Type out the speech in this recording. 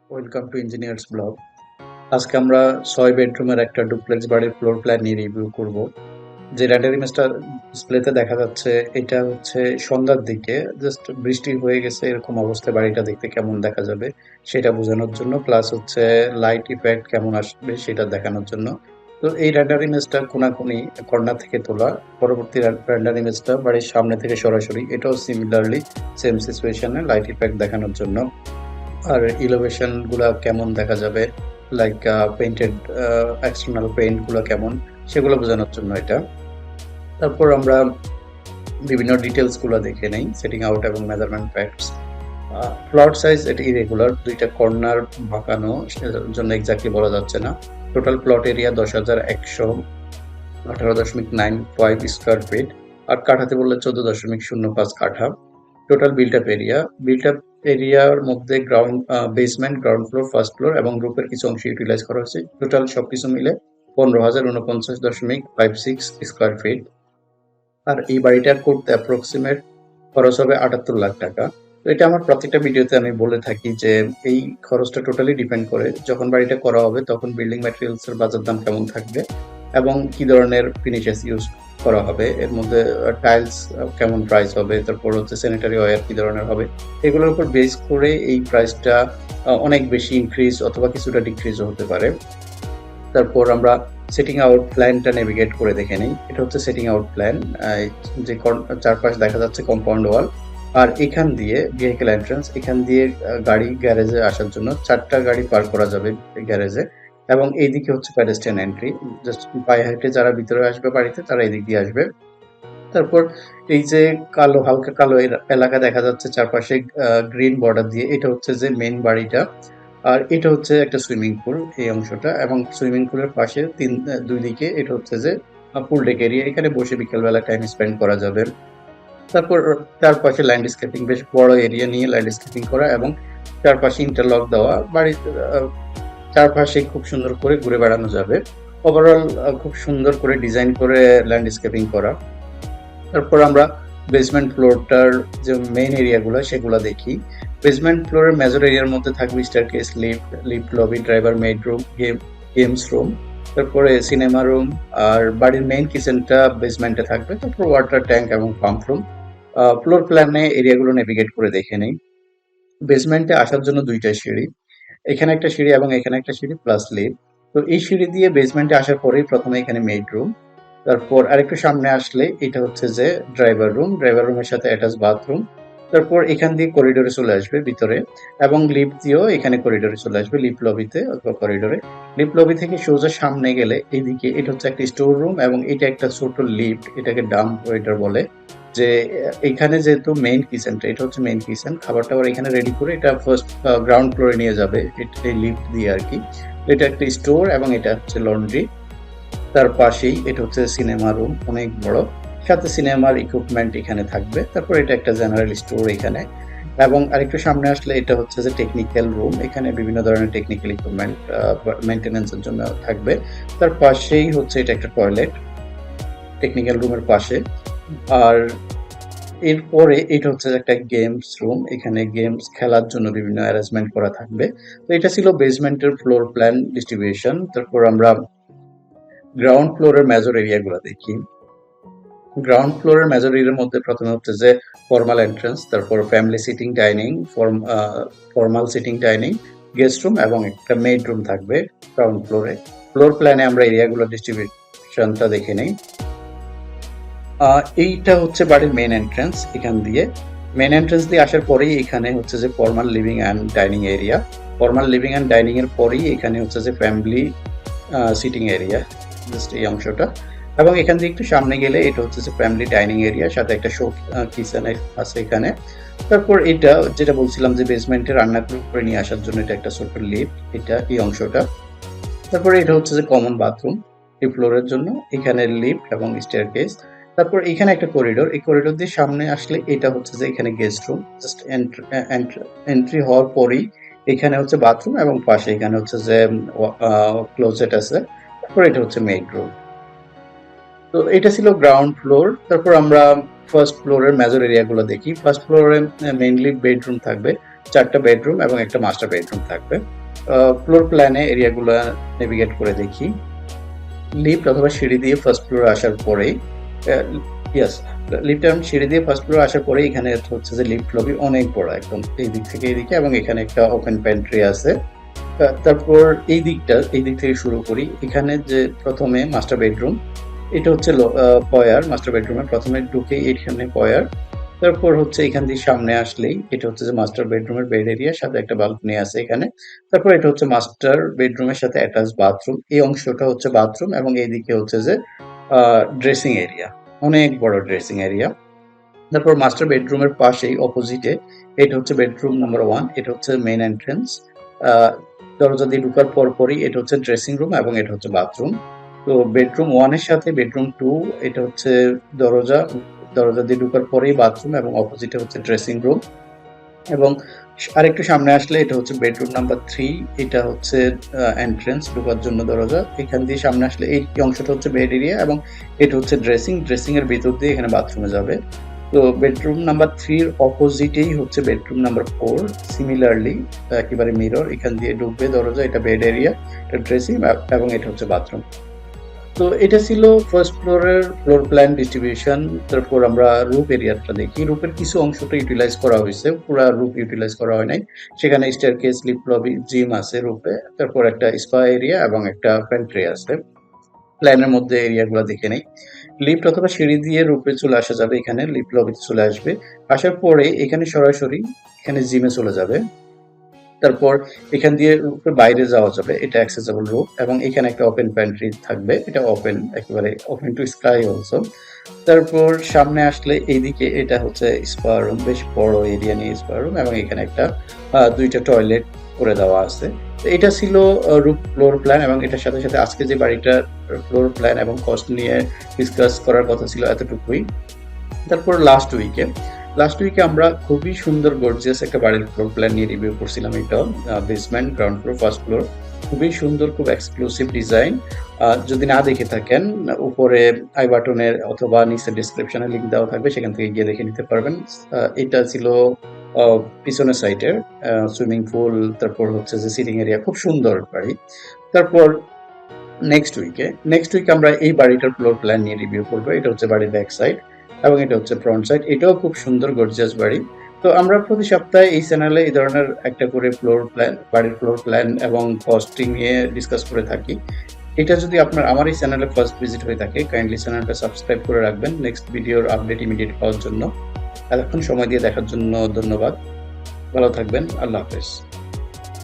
Welcome to engineers blog. আজকে আমরা 6 বেডরুমের একটা ডুপ্লেক্স বাড়ির ফ্লোর প্ল্যান নিয়ে রিভিউ করব। যে রেন্ডার ইমেজটা ডিসপ্লেতে দেখা যাচ্ছে এটা হচ্ছে সন্ধ্যার দিকে, জাস্ট বৃষ্টি হয়ে গেছে এরকম অবস্থায় বাড়িটা দেখতে কেমন দেখা যাবে সেটা বোঝানোর জন্য, প্লাস হচ্ছে লাইট ইফেক্ট কেমন আসবে সেটা দেখানোর জন্য। তো এই রেন্ডার ইমেজটা কোনাকুনি কর্নার থেকে তোলা। পরবর্তী রেন্ডার ইমেজটা বাড়ির সামনে থেকে সরাসরি, এটাও সিমিলারলি সেম সিচুয়েশনে লাইট ইফেক্ট দেখানোর জন্য। আর ইলোভেশন গুলা কেমন দেখা যাবে, লাইক পেইন্টেড এক্সটার্নাল পেইন্ট গুলো কেমন, সেগুলো বোঝানোর জন্য এটা। তারপর আমরা বিভিন্ন ডিটেলস গুলো দেখে নেই, সেটিং আউট এবং মেজারমেন্ট ফ্যাক্টস। প্লট সাইজ এটা ইরেগুলার, দুইটা কর্নার বাঁকানো, সেটার জন্য এক্স্যাক্টলি বলা যাচ্ছে না। Total plot area 10,118.95 square feet, আর কাঠাতে বললে 14.05 কাঠা। Total built up area, built up এরিয়ার মধ্যে basement, ground floor, first floor এবং রুফের কিছু অংশ ইউটিলাইজ করা হয়েছে। টোটাল সবকিছু মিলে 15,049.56 স্কোয়ার ফিট। আর এই বাড়িটা করতে অ্যাপ্রক্সিমেট খরচ হবে 78 লাখ টাকা। তো এটা আমার প্রত্যেকটা ভিডিওতে আমি বলে থাকি যে এই খরচটা টোটালি ডিপেন্ড করে যখন বাড়িটা করা হবে তখন বিল্ডিং ম্যাটেরিয়ালস এর বাজার দাম কেমন থাকবে এবং কি ধরনের ফিনিশেস ইউজ করা হবে, এর মধ্যে টাইলস কেমন প্রাইস হবে, তারপর হচ্ছে স্যানিটারি ওয়্যার কি ধরনের হবে, এগুলোর উপর বেস করে এই প্রাইসটা অনেক বেশি ইনক্রিজ অথবা কিছুটা ডিক্রিজ হতে পারে। তারপর আমরা সেটিং আউট প্ল্যানটা নেভিগেট করে দেখে নিই। এটা হচ্ছে সেটিং আউট প্ল্যান, যে চারপাশ দেখা যাচ্ছে কম্পাউন্ড ওয়াল, আর এখান দিয়ে ভেহিকেল এন্ট্রান্স, এখান দিয়ে গাড়ি গ্যারেজে আসার জন্য 4টা গাড়ি পার্ক করা যাবে গ্যারেজে, এবং এইদিকে হচ্ছে প্যাডেস্ট্রিয়ান এন্ট্রি, জাস্ট পায়ে হেঁটে যারা ভিতরে আসবে বাড়িতে তারা এদিক দিয়ে আসবে। তারপর এই যে কালো, হালকা কালো এলাকা দেখা যাচ্ছে চারপাশে গ্রিন বর্ডার দিয়ে, এটা হচ্ছে যে মেইন বাড়িটা। আর এটা হচ্ছে একটা সুইমিং পুল এই অংশটা, এবং সুইমিং পুলের পাশে দুই দিকে এটা হচ্ছে যে পুল ডেক এরিয়া, এখানে বসে বিকেলবেলা টাইম স্পেন্ড করা যাবে। তারপর চারপাশে ল্যান্ডস্কেপিং, বেশ বড় এরিয়া নিয়ে ল্যান্ডস্কেপিং করা এবং চারপাশে ইন্টারলক দেওয়া, বাড়ির চারপাশে খুব সুন্দর করে ঘুরে বেড়ানো যাবে। ওভারঅল খুব সুন্দর করে ডিজাইন করে ল্যান্ডস্কেপিং করা। তারপর আমরা বেসমেন্ট ফ্লোরটার যে মেইন এরিয়াগুলো সেগুলো দেখি। বেসমেন্ট ফ্লোরের মেজর এরিয়ার মধ্যে থাকবে staircase, lift, lobby, driver, made room, games room, তারপরে সিনেমা রুম, আর বাড়ির মেইন কিচেনটা বেসমেন্টে থাকবে। তারপর ওয়াটার ট্যাঙ্ক এবং পাম্প রুম। ফ্লোর প্ল্যানে এরিয়াগুলো নেভিগেট করে দেখে নেই। বেসমেন্টে আসার জন্য দুইটা সিঁড়ি, এখানে একটা সিঁড়ি এবং এখানে একটা সিঁড়ি প্লাস লিফট। তো এই সিঁড়ি দিয়ে বেসমেন্টে আসার পরেই প্রথমে এখানে মেড রুম, তারপর আরেকটু সামনে আসলে এটা হচ্ছে যে ড্রাইভার রুম, ড্রাইভার রুমের সাথে অ্যাটাচ বাথরুম। তারপর এখান দিয়ে করিডোরে চলে আসবে ভিতরে, এবং লিফট দিয়েও এখানে করিডোরে চলে আসবে, লিফট লবিতে অথবা করিডোরে। লিফট লবি থেকে সোজা সামনে গেলে এইদিকে এটা হচ্ছে একটা স্টোর রুম, এবং এটা একটা ছোট লিফট, এটাকে ডাম্প করিডোর বলে। যে এখানে যেহেতু মেইন কিচেনটা, এটা হচ্ছে মেইন কিচেন, খাবার টাবার এখানে রেডি করে এটা ফার্স্ট গ্রাউন্ড ফ্লোরে নিয়ে যাবে এই লিফট দিয়ে আর কি। এটা একটা স্টোর এবং এটা হচ্ছে লন্ড্রি। তার পাশেই এটা হচ্ছে সিনেমা রুম, অনেক বড়, সাথে সিনেমার ইকুইপমেন্ট এখানে থাকবে। তারপর এটা একটা জেনারেল স্টোর এখানে, এবং আরেকটু সামনে আসলে এটা হচ্ছে যে টেকনিক্যাল রুম, এখানে বিভিন্ন ধরনের টেকনিক্যাল ইকুইপমেন্ট মেনটেন্যান্সের জন্য থাকবে। তার পাশেই হচ্ছে এটা একটা টয়লেট টেকনিক্যাল রুমের পাশে। আর এরপরে এটা হচ্ছে একটা গেমস রুম, এখানে গেমস খেলার জন্য বিভিন্ন অ্যারেঞ্জমেন্ট করা থাকবে। তো এটা ছিল বেসমেন্টের ফ্লোর প্ল্যান ডিস্ট্রিবিউশন। তারপর আমরা গ্রাউন্ড ফ্লোরের মেজর এরিয়াগুলো দেখি। গ্রাউন্ড ফ্লোরের মেজর এরিয়ার মধ্যে প্রথমে হচ্ছে যে ফর্মাল এন্ট্রান্স, তারপর family sitting dining, formal sitting dining, guest room এবং একটা মেড রুম থাকবে গ্রাউন্ড ফ্লোরে। ফ্লোর প্ল্যানে আমরা এরিয়াগুলো ডিস্ট্রিবিউশনটা দেখে নেই। এইটা হচ্ছে বাড়ির মেন এন্ট্রান্স, এখান দিয়ে মেন এন্ট্রান্স দিয়ে আসার পরেই এখানে হচ্ছে যে formal living and dining area. Formal living and dining এর পরেই এখানে হচ্ছে যে ফ্যামিলি সিটিং এরিয়া, জাস্ট এই অংশটা। এবং এখান থেকে একটু সামনে গেলে এটা হচ্ছে যে ফ্যামিলি ডাইনিং এরিয়া, সাথে একটা শো কিচেন আছে এখানে। তারপর এটা যেটা বলছিলাম যে বেসমেন্টে রান্না করে নিয়ে আসার জন্য এটা একটা ছোট লিফট, এটা এই অংশটা। তারপরে এটা হচ্ছে যে কমন বাথরুম এই ফ্লোরের জন্য, এখানে লিফট এবং স্টেয়ারকেস। তারপর এখানে একটা করিডোর, এই করিডোর দিয়ে সামনে আসলে এটা হচ্ছে যে এখানে গেস্ট রুম, জাস্ট এন্ট্রি হওয়ার পরেই এখানে হচ্ছে বাথরুম এবং পাশে এখানে হচ্ছে যে ক্লোজেট আছে। তারপর এটা হচ্ছে মেড রুম। তো এটা ছিল গ্রাউন্ড ফ্লোর। তারপর আমরা ফার্স্ট ফ্লোরের মেজর এরিয়াগুলো দেখি। ফার্স্ট ফ্লোরে মেইনলি বেডরুম থাকবে, 4টা বেডরুম এবং একটা মাস্টার বেডরুম থাকবে। ফ্লোর প্ল্যানে এরিয়াগুলো নেভিগেট করে দেখি। লিফট অথবা সিঁড়ি দিয়ে ফার্স্ট ফ্লোরে আসার পরেই ইয়েস, লিফটে আমি সিঁড়ি দিয়ে ফার্স্ট ফ্লোরে আসার পরে এখানে হচ্ছে যে লিফট লবি অনেক বড়, একদম এই দিক থেকে এইদিকে, এবং এখানে একটা ওপেন প্যান্ট্রি আছে। তারপর এই দিক থেকে শুরু করি। এখানে যে প্রথমে মাস্টার বেডরুম, এটা হচ্ছে পয়ার। মাস্টার বেডরুমে প্রথমে ঢুকেই এখানে পয়ার। তারপর হচ্ছে এখান দিয়ে সামনে আসলেই এটা হচ্ছে যে মাস্টার বেডরুমের বেড এরিয়া, সাথে একটা বালকনি আছে এখানে। তারপর এটা হচ্ছে মাস্টার বেডরুমের সাথে অ্যাটাচ বাথরুম। এই অংশটা হচ্ছে বাথরুম এবং এইদিকে হচ্ছে যে ড্রেসিং এরিয়া, অনেক বড় ড্রেসিং এরিয়া। তারপর মাস্টার বেডরুমের পাশেই অপোজিটে এটা হচ্ছে বেডরুম নাম্বার 1, এটা হচ্ছে মেইন এন্ট্রেন্স। দরজা দিয়ে ঢোকার পরপরই এটা হচ্ছে ড্রেসিং রুম এবং এটা হচ্ছে বাথরুম। তো বেডরুম 1 এর সাথে বেডরুম 2 এটা হচ্ছে দরজা দরজা দিয়ে ঢোকার পরেই বাথরুম এবং অপোজিটে হচ্ছে ড্রেসিং রুম। এবং আরেকটু সামনে আসলে এটা হচ্ছে বেডরুম নাম্বার 3, এটা হচ্ছে এন্ট্রেন্স ঢোকার জন্য দরজা। এখান দিয়ে সামনে আসলে এই অংশটা হচ্ছে বেড এরিয়া এবং এটা হচ্ছে ড্রেসিং এর ভিতর দিয়ে এখানে বাথরুমে যাবে। তো বেডরুম নাম্বার 3 এর অপোজিটেই হচ্ছে বেডরুম নাম্বার 4, সিমিলারলি একেবারে মিরর, এখান দিয়ে ঢুকবে দরজা, এটা বেড এরিয়া, এটা ড্রেসিং এবং এটা হচ্ছে বাথরুম। তো এটা ছিল ফার্স্ট ফ্লোরের ফ্লোর প্ল্যান ডিস্ট্রিবিউশন। তারপর আমরা রুফ এরিয়াটা দেখি। রুফের কিছু অংশটা ইউটিলাইজ করা হয়েছে, পুরা রুফ ইউটিলাইজ করা হয় নাই। সেখানে স্টেয়ারকেস, লিফট লবি, জিম আছে রুফে। তারপর একটা স্পা এরিয়া এবং একটা প্যান্ট্রি আছে। প্ল্যানের মধ্যে এরিয়াগুলো দেখে নেই। লিফট অথবা সিঁড়ি দিয়ে রুফে চলে আসা যাবে, এখানে লিফট লবিতে চলে আসবে। আসার পরে এখানে সরাসরি এখানে জিমে চলে যাবে। তারপর এখান দিয়ে রুফের বাইরে যাওয়া যাবে, এটা অ্যাক্সেসেবল রুফ, এবং এখানে একটা ওপেন প্যান্ট্রি থাকবে, এটা ওপেন, একেবারে ওপেন টু স্কাই অলসো। তারপর সামনে আসলে এইদিকে এটা হচ্ছে স্পা রুম, বেশ বড় এরিয়া নিয়ে স্পা রুম, এবং এখানে একটা 2টা টয়লেট করে দেওয়া আছে। তো এটা ছিল রুফ ফ্লোর প্ল্যান, এবং এটার সাথে সাথে আজকে যে বাড়িটার ফ্লোর প্ল্যান এবং কস্ট নিয়ে ডিসকাস করার কথা ছিল এতটুকুই। তারপর লাস্ট উইকে আমরা খুবই সুন্দর গর্জিয়াস একটা বাড়ির ফ্লোর প্ল্যান নিয়ে রিভিউ করছিলাম। এটা basement, ground floor, first floor, খুবই সুন্দর, খুব এক্সক্লুসিভ ডিজাইন। যদি না দেখে থাকেন, উপরে আই বাটনের অথবা নিচে ডিসক্রিপশনে লিঙ্ক দেওয়া থাকবে, সেখান থেকে গিয়ে দেখে নিতে পারবেন। এটা ছিল পিছনের সাইডের সুইমিং পুল, তারপর হচ্ছে যে সিটিং এরিয়া, খুব সুন্দর বাড়ি। তারপর নেক্সট উইকে আমরা এই বাড়িটার ফ্লোর প্ল্যান নিয়ে রিভিউ করবো। এটা হচ্ছে বাড়ির ব্যাক সাইড এবং এটা হচ্ছে ফ্রন্ট সাইড। এটাও খুব সুন্দর গর্জিয়াস বাড়ি। তো আমরা প্রতি সপ্তাহে এই চ্যানেলে এই ধরনের একটা করে বাড়ির ফ্লোর প্ল্যান এবং কস্টিং নিয়ে ডিসকাস করে থাকি। এটা যদি আমার এই চ্যানেলে ফার্স্ট ভিজিট হয়ে থাকে, কাইন্ডলি চ্যানেলটা সাবস্ক্রাইব করে রাখবেন নেক্সট ভিডিওর আপডেট ইমিডিয়েট পাওয়ার জন্য। এতক্ষণ সময় দিয়ে দেখার জন্য ধন্যবাদ। ভালো থাকবেন। আল্লাহ হাফেজ।